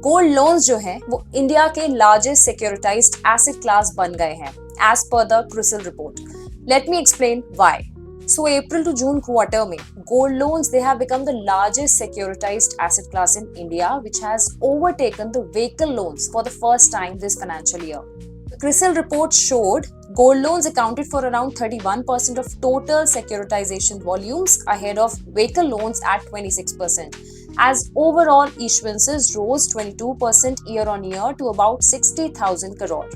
Gold loans जो हैं वो इंडिया के लार्जेस्ट सिक्योरिटाइज्ड एसेट क्लास बन गए हैं एज पर the CRISIL report. Let me explain why. So April to June quarter में gold loans they have become the largest securitized asset class in India, which has overtaken the vehicle loans for the first time this financial year. The CRISIL report showed gold loans accounted for around 31% of total securitization volumes ahead of vehicle loans at 26%. As overall issuances rose 22% year on year to about 60,000 crore.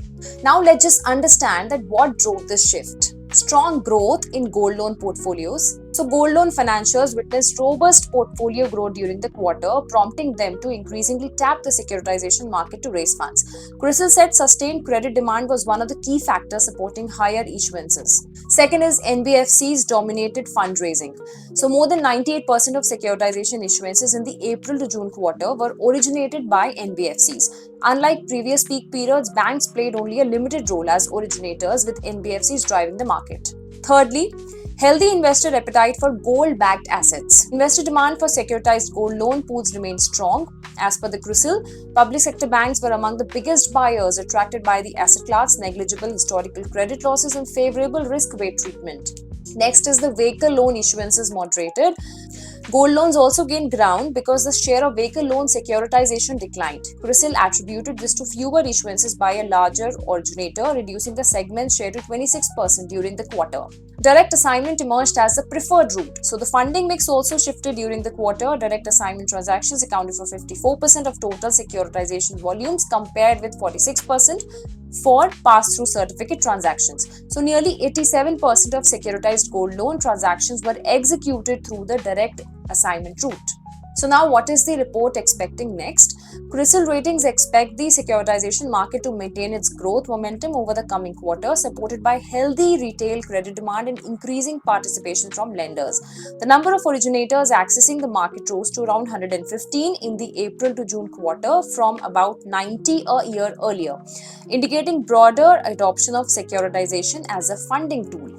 Now let's just understand that what drove this shift. Strong growth in gold loan portfolios. So gold loan financiers witnessed robust portfolio growth during the quarter, prompting them to increasingly tap the securitization market to raise funds. CRISIL said sustained credit demand was one of the key factors supporting higher issuances. Second is NBFCs dominated fundraising. So more than 98% of securitization issuances in the April to June quarter were originated by NBFCs. Unlike previous peak periods, banks played only a limited role as originators, with NBFCs driving the market. Thirdly, healthy investor appetite for gold-backed assets. Investor demand for securitized gold loan pools remained strong. As per the CRISIL, public sector banks were among the biggest buyers attracted by the asset class, negligible historical credit losses, and favorable risk-weight treatment. Next is the vehicle loan issuances moderated. Gold loans also gained ground because the share of vehicle loan securitization declined. CRISIL attributed this to fewer issuances by a larger originator, reducing the segment's share to 26% during the quarter. Direct assignment emerged as the preferred route. So the funding mix also shifted during the quarter. Direct assignment transactions accounted for 54% of total securitization volumes compared with 46% for pass-through certificate transactions. So nearly 87% of securitized gold loan transactions were executed through the direct assignment route. So now what is the report expecting next? CRISIL Ratings expect the securitization market to maintain its growth momentum over the coming quarter, supported by healthy retail credit demand and increasing participation from lenders. The number of originators accessing the market rose to around 115 in the April to June quarter from about 90 a year earlier, indicating broader adoption of securitization as a funding tool.